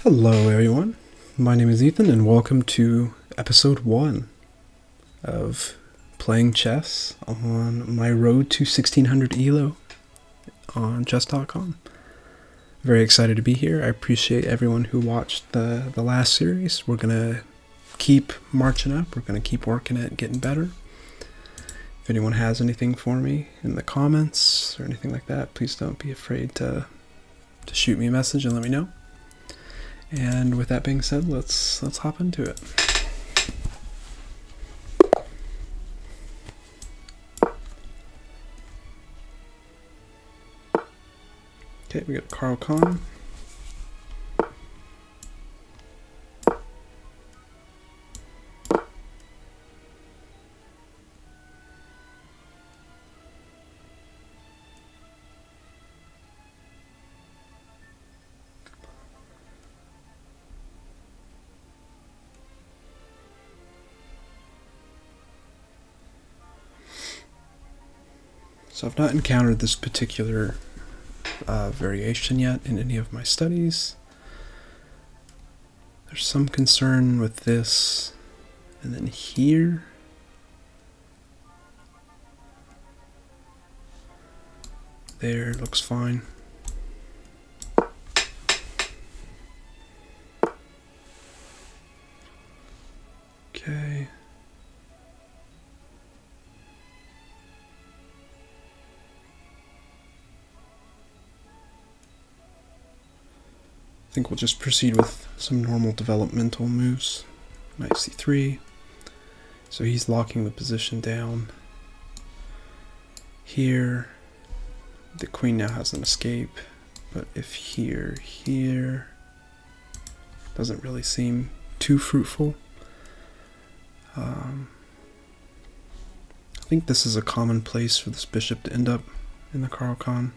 Hello everyone, my name is Ethan and welcome to episode 1 of playing chess on my road to 1600 ELO on chess.com. Very excited to be here. I appreciate everyone who watched the last series. We're going to keep marching up, we're going to keep working at getting better. If anyone has anything for me in the comments or anything like that, please don't be afraid to shoot me a message and let me know. And with that being said, let's hop into it. Okay, we got Carl Kahn. So I've not encountered this particular variation yet in any of my studies. There's some concern with this, and then here. There, looks fine. Okay. I think we'll just proceed with some normal developmental moves. Knight c3. So he's locking the position down. Here, the queen now has an escape, but if here, doesn't really seem too fruitful. I think this is a common place for this bishop to end up in the Carl Kahn.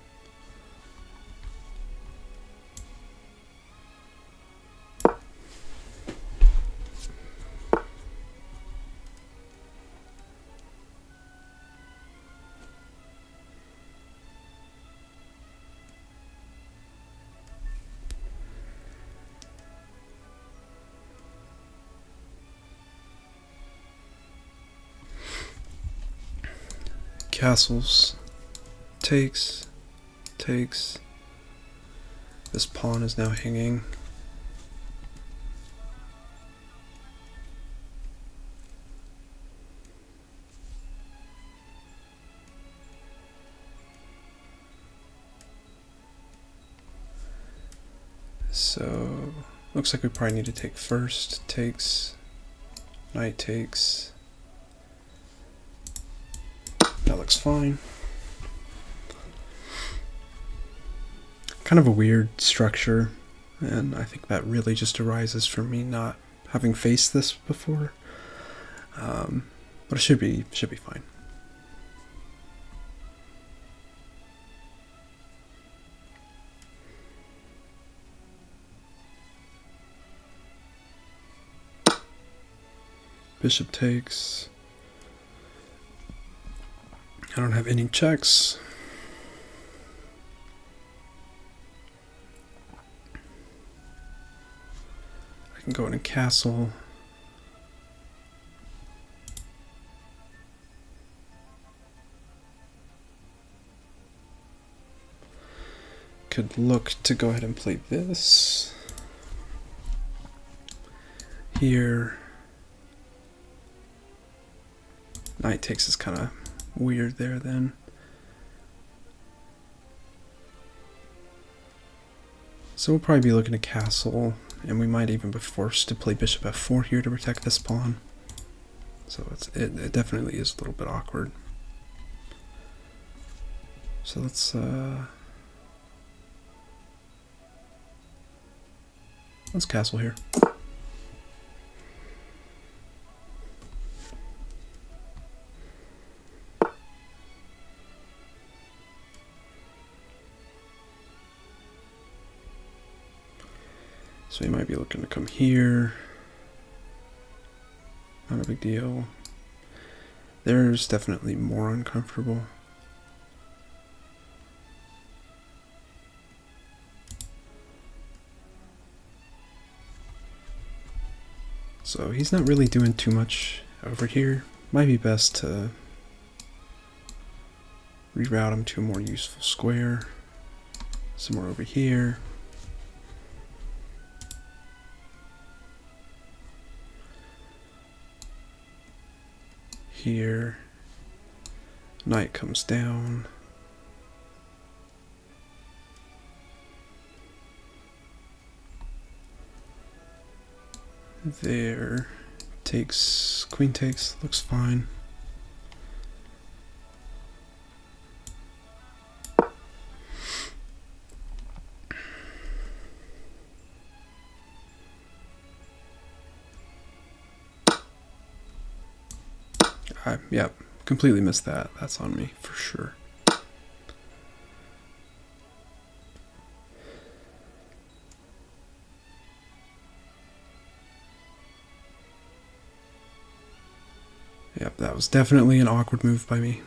Castles, takes. This pawn is now hanging. So, looks like we probably need to take first. Takes, knight takes. That looks fine. Kind of a weird structure, and I think that really just arises from me not having faced this before. But it should be fine. Bishop takes. I don't have any checks. I can go in and castle. Could look to go ahead and play this. Here. Knight takes is kind of weird there then. So we'll probably be looking at castle, and we might even be forced to play bishop f4 here to protect this pawn. So it definitely is a little bit awkward. So let's castle here. So you might be looking to come here. Not a big deal. There's definitely more uncomfortable. So he's not really doing too much over here. Might be best to reroute him to a more useful square. Somewhere over here. Here. Knight comes down. There. Takes. Queen takes. Looks fine. Yep, completely missed that. That's on me, for sure. Yep, that was definitely an awkward move by me.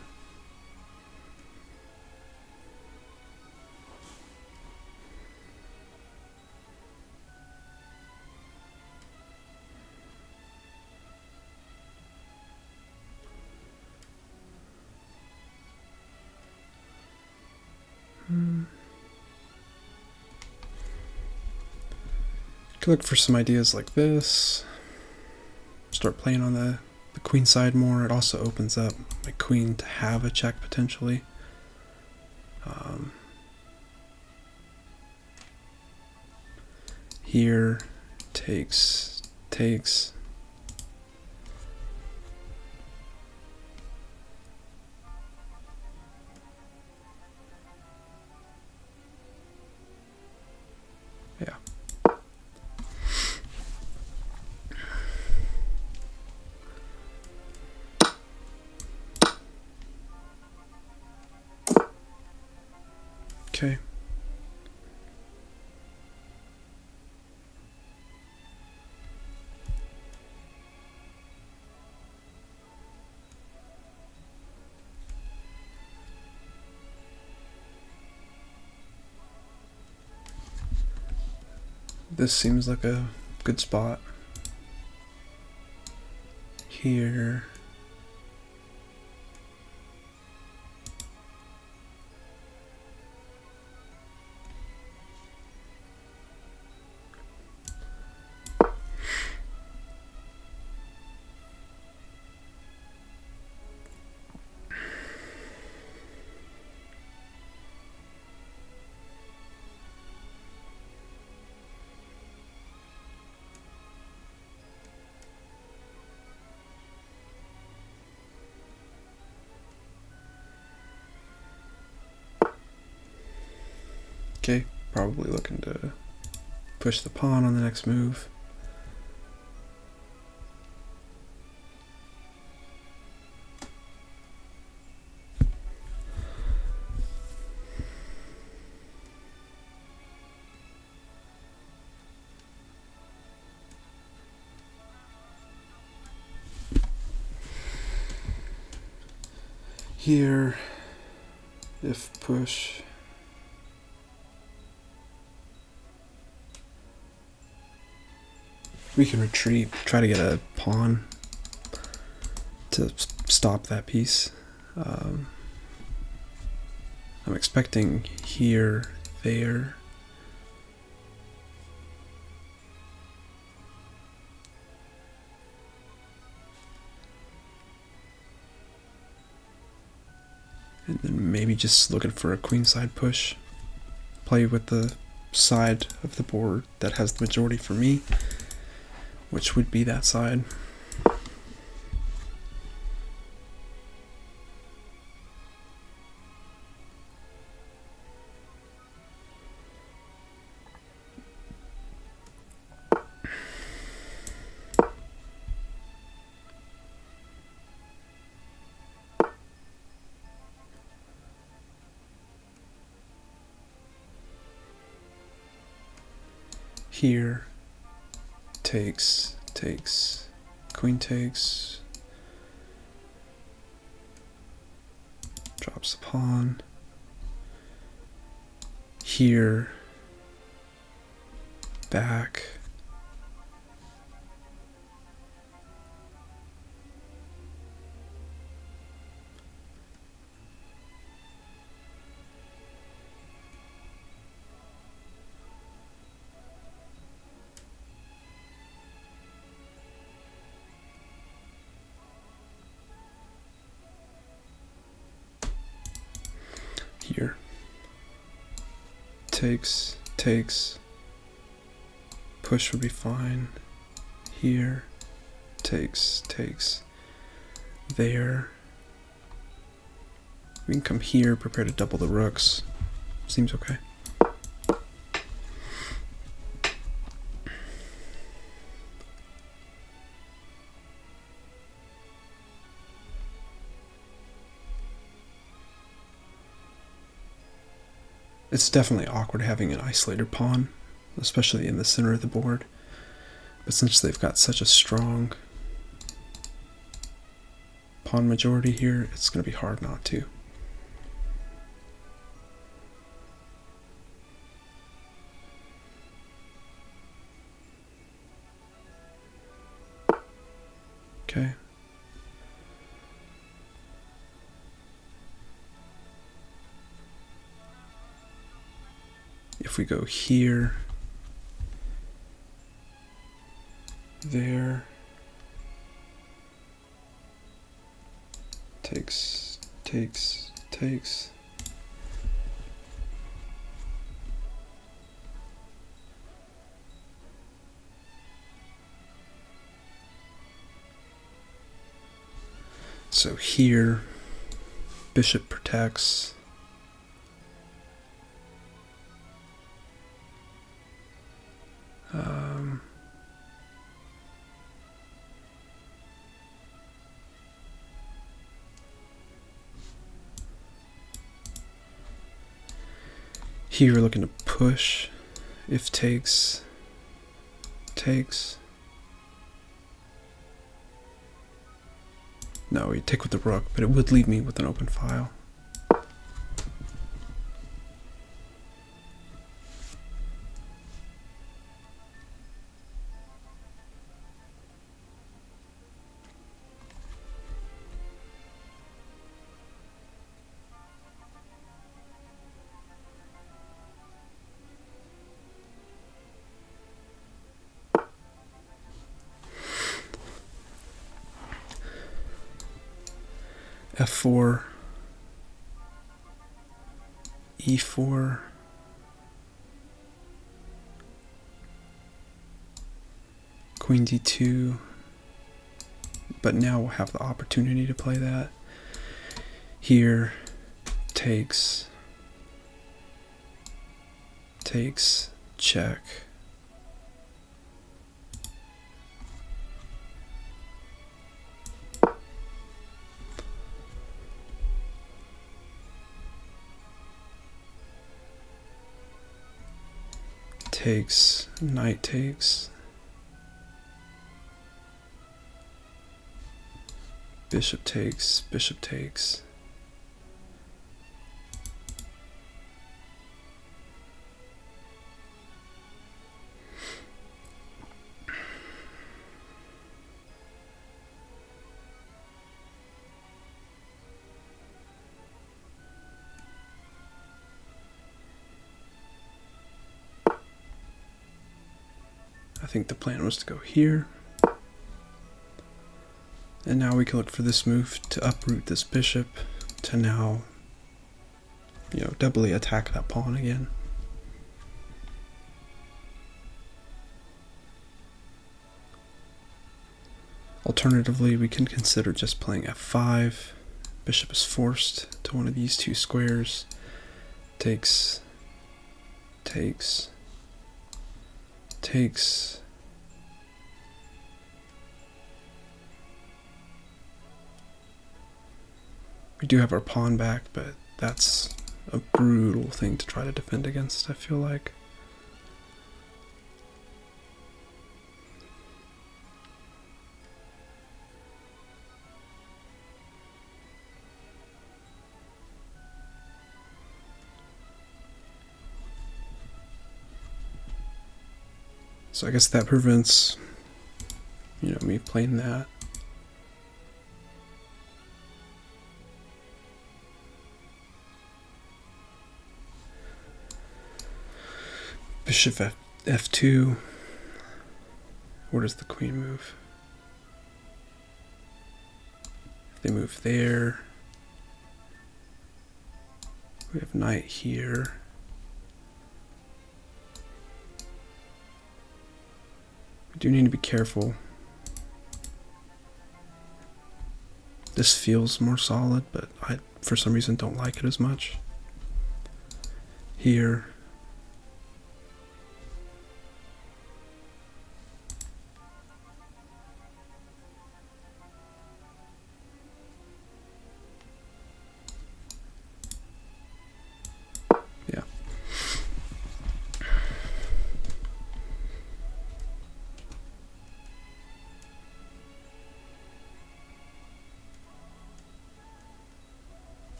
Could look for some ideas like this. Start playing on the queen side more. It also opens up my queen to have a check potentially. Here, takes. Yeah. Okay. This seems like a good spot. Here. Okay, probably looking to push the pawn on the next move. Here, if push. We can retreat, try to get a pawn to stop that piece. I'm expecting here, there. And then maybe just looking for a queenside push. Play with the side of the board that has the majority for me, which would be that side. Here, takes, queen takes, drops the pawn. Here, back, here. Takes, takes. Push would be fine. Here. Takes, takes. There. We can come here, prepare to double the rooks. Seems okay. It's definitely awkward having an isolated pawn, especially in the center of the board. But since they've got such a strong pawn majority here, it's going to be hard not to. Okay. If we go here, there, takes, takes, takes. So here, bishop protects. Here we're looking to push. If takes, takes. No, we take with the rook, but it would leave me with an open file. F4, E4, Queen D2, but now we'll have the opportunity to play that. Here, takes, takes, check. Takes, knight takes, bishop takes, bishop takes. I think the plan was to go here. And now we can look for this move to uproot this bishop to now, doubly attack that pawn again. Alternatively, we can consider just playing f5. Bishop is forced to one of these two squares. Takes, takes, takes. We do have our pawn back, but that's a brutal thing to try to defend against, I feel like. So I guess that prevents, me playing that. Bishop f2. Where does the queen move? If they move there, We have knight here. We do need to be careful. This feels more solid, but I, for some reason, don't like it as much. Here. Yeah.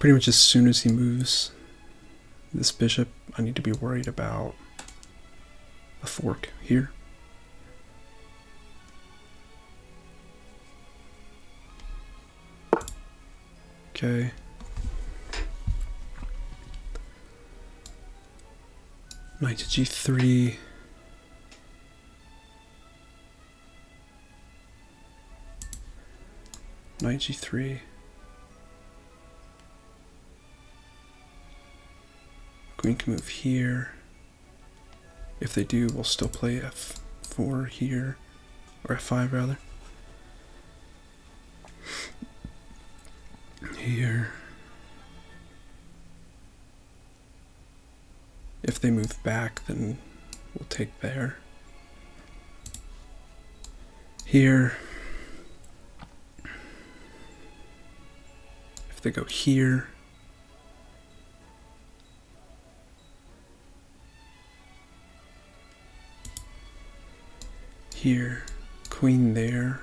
Pretty much as soon as he moves this bishop, I need to be worried about a fork here. Okay. Knight to g3. Knight g3. Queen can move here. If they do, we'll still play f4 here, or f5 rather. Here. If they move back, then we'll take there. Here. If they go here. Here, queen there.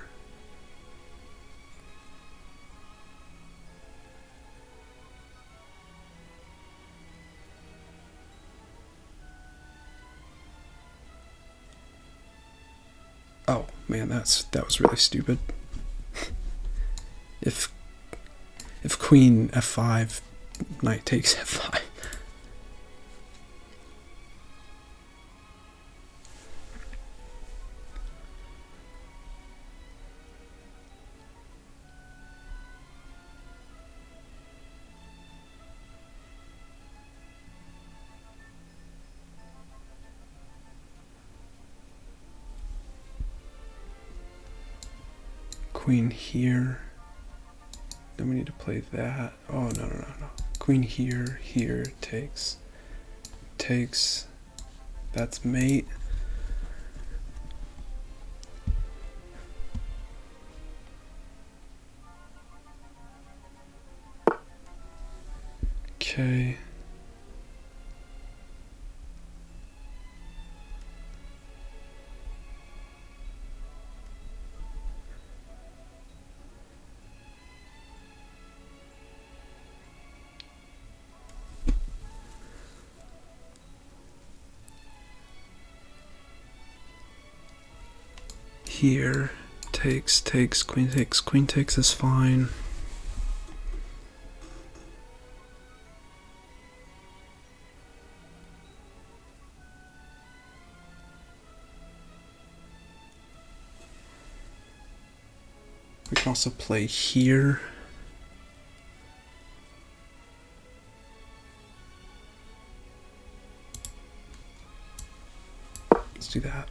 Oh man, that was really stupid. If queen f5, knight takes f5. Queen here. Then we need to play that. Oh, no. Queen here, here, takes. That's mate. Okay. Here, takes, queen takes is fine. We can also play here. Let's do that.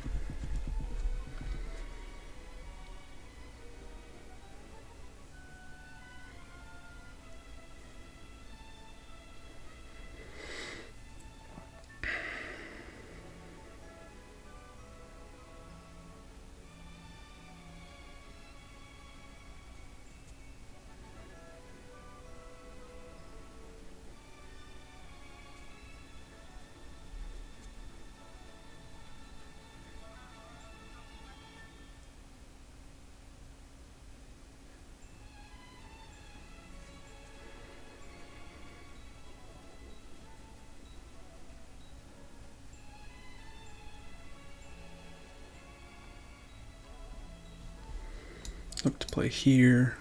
Look to play here.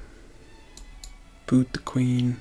boot the queen.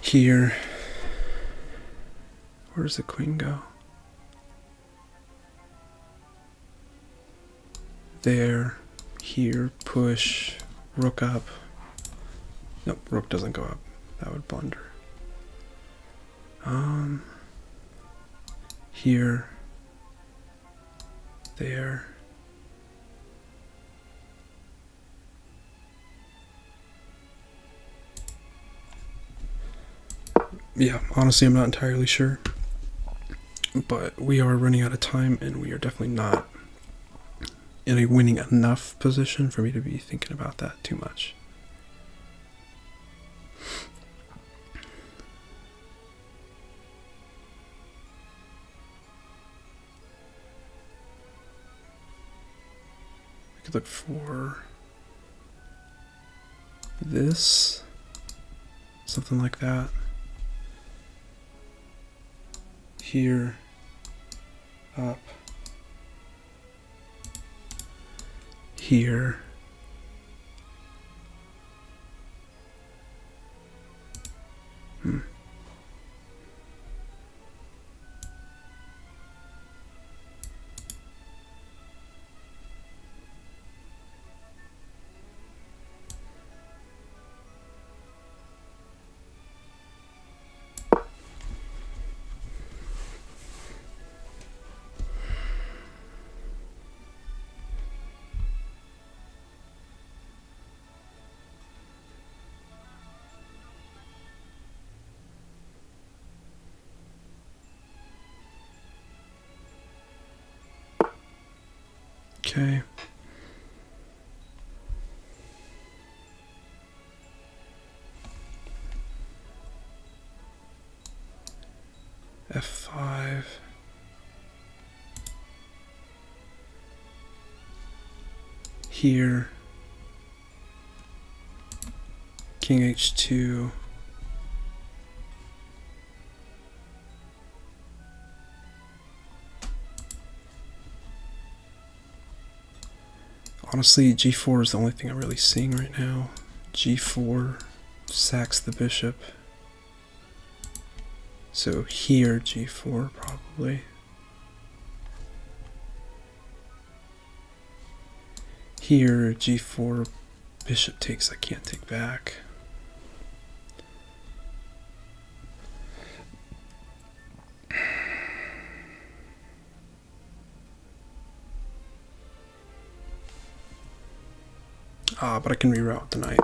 Here, where does the queen go? There, here, push, rook up. Nope, rook doesn't go up. That would blunder. Here, there. Yeah, honestly, I'm not entirely sure. But we are running out of time, and we are definitely not in a winning enough position for me to be thinking about that too much. I could look for this, something like that. Here, up, here, okay. F5. Here. King H2. Honestly, G4 is the only thing I'm really seeing right now. G4 sacks the bishop. So here, G4 probably. Here, G4, bishop takes, I can't take back. But I can reroute the knight.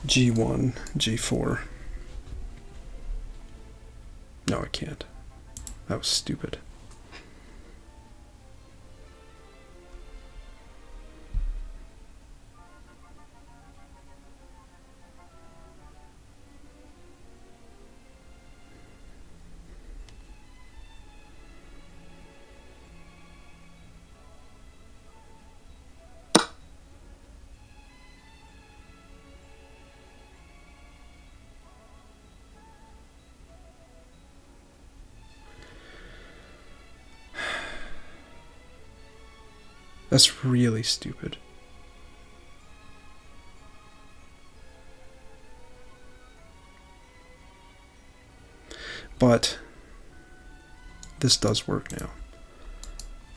G1, G4. No, I can't. That was stupid. That's really stupid. But this does work now.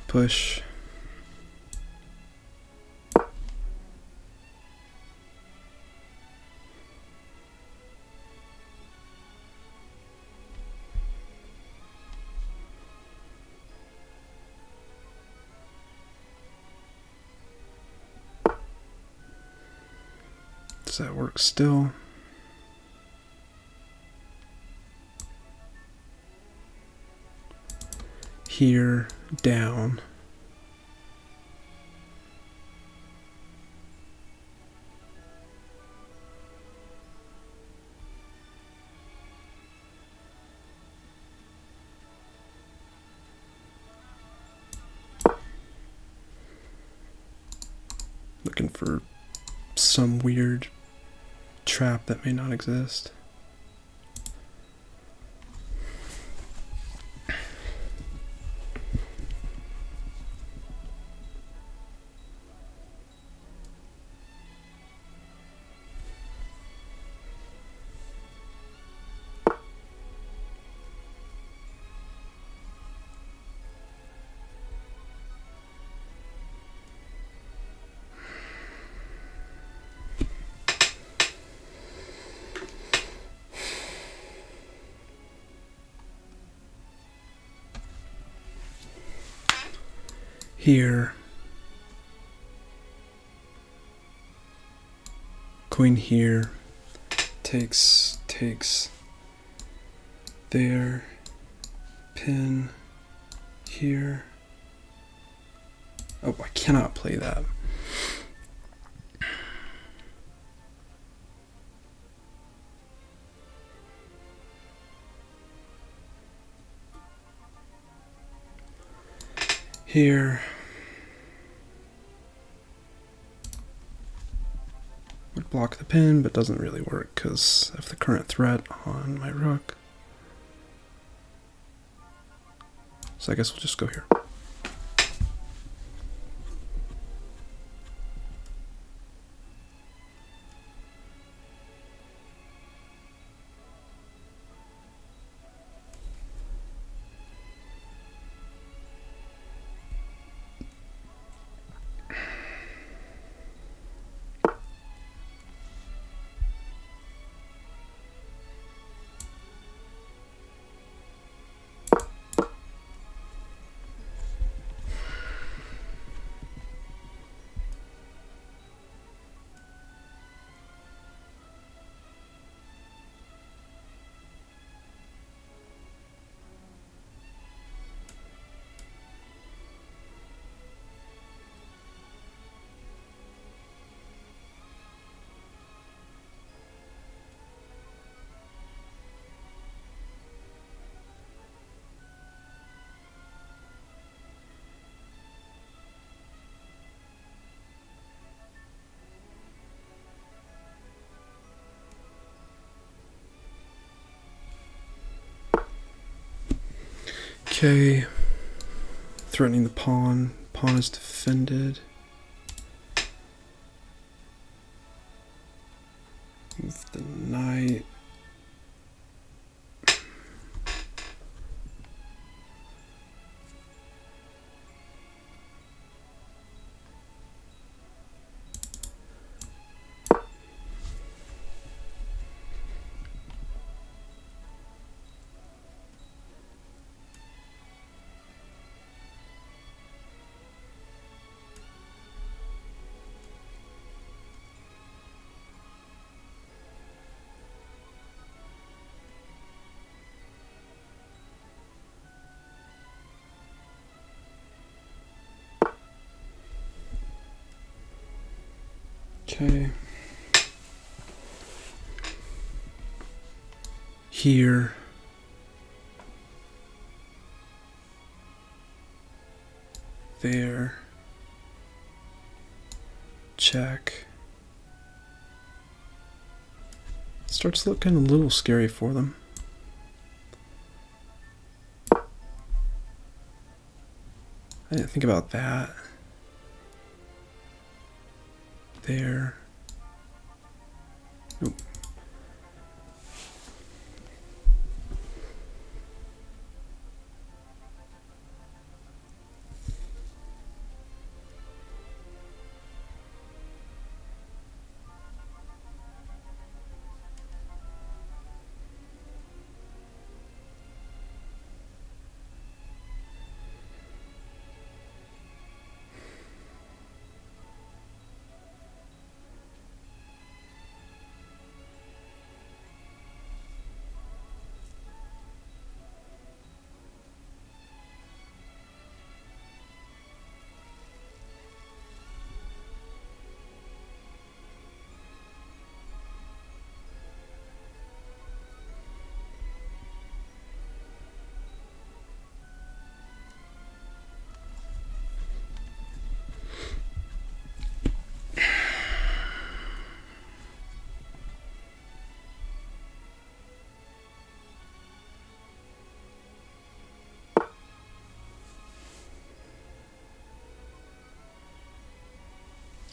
Push. Does that work still? Here, down. Looking for some weird trap that may not exist. Here, queen here, takes there, pin here. Oh, I cannot play that. Here would block the pin, but doesn't really work because of the current threat on my rook. So I guess we'll just go here. Okay, threatening the pawn. Pawn is defended. Move the knight. Okay. Here. There. Check. Starts looking a little scary for them. I didn't think about that. There. Nope.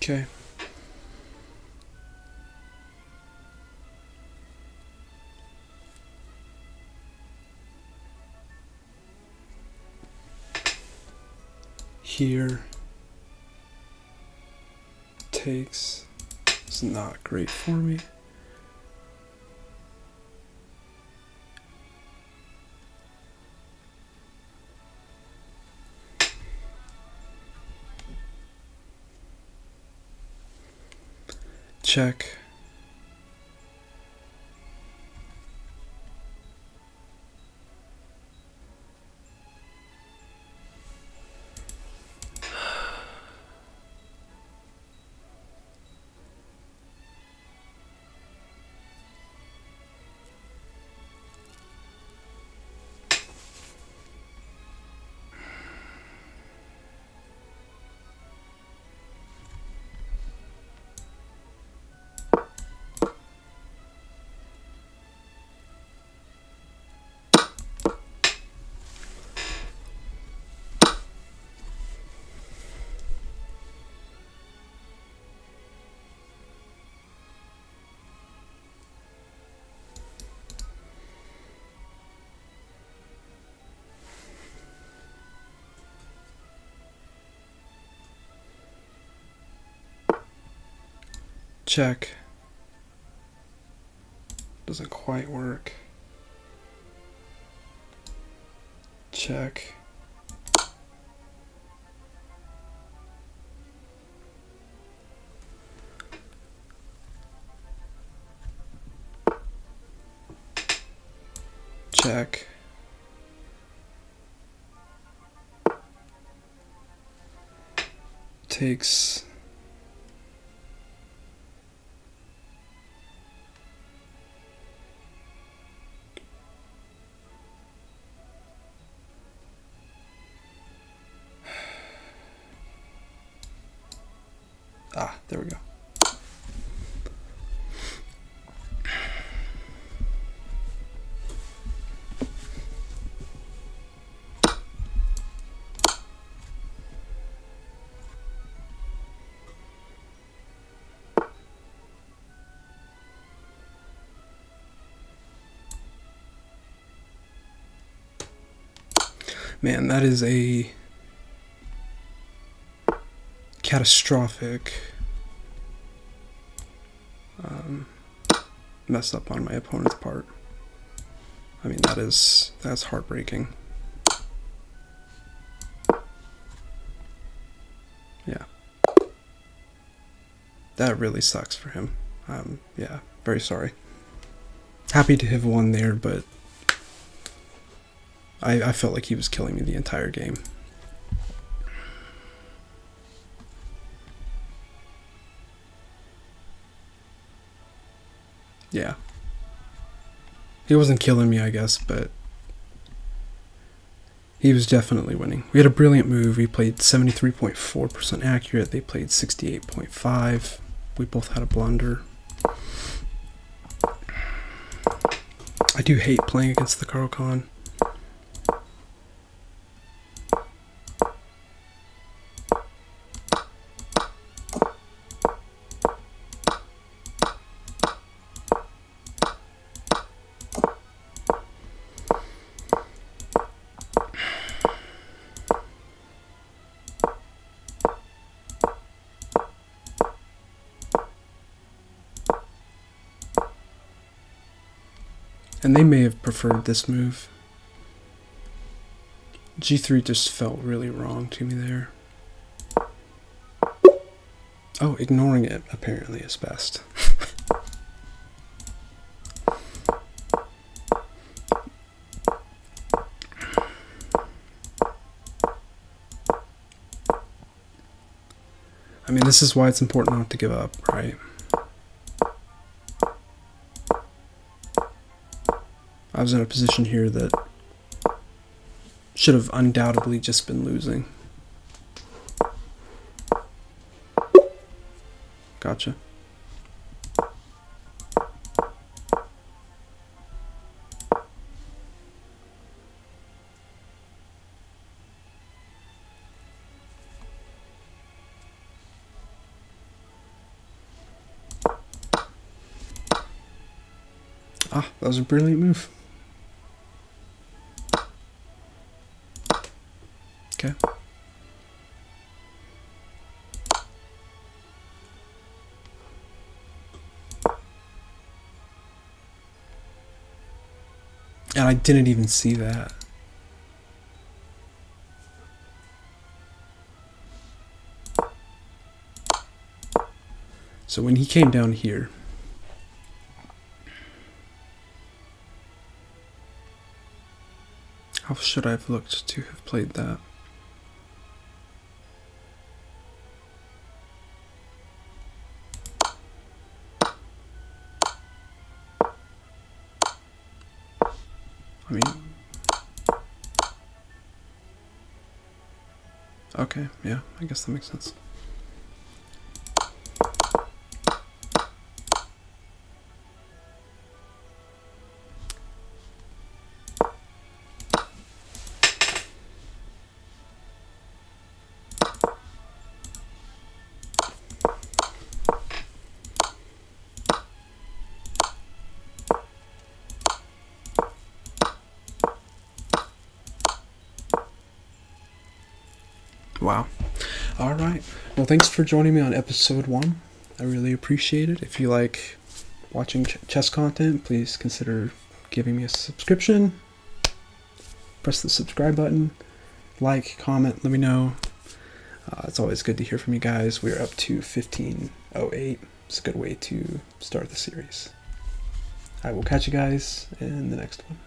Okay. Here takes is not great for me. Check. Check. Doesn't quite work. Check. Check. Takes there we go. Man, that is a catastrophic mess up on my opponent's part. I mean, that's heartbreaking. Yeah. That really sucks for him. Yeah, very sorry. Happy to have won there, but I felt like he was killing me the entire game. Yeah. He wasn't killing me, I guess, but he was definitely winning. We had a brilliant move. We played 73.4% accurate. They played 68.5. We both had a blunder. I do hate playing against the Caro-Kann. And they may have preferred this move. G3 just felt really wrong to me there. Oh, ignoring it apparently is best. I mean, this is why it's important not to give up, right? I was in a position here that should have undoubtedly just been losing. Gotcha. Ah, that was a brilliant move. Okay. And I didn't even see that. So when he came down here, how should I have looked to have played that? I mean, okay, yeah, I guess that makes sense. Wow. Alright. Well, thanks for joining me on episode 1. I really appreciate it. If you like watching chess content, please consider giving me a subscription. Press the subscribe button. Like, comment, let me know. It's always good to hear from you guys. We're up to 1508. It's a good way to start the series. I will catch you guys in the next one.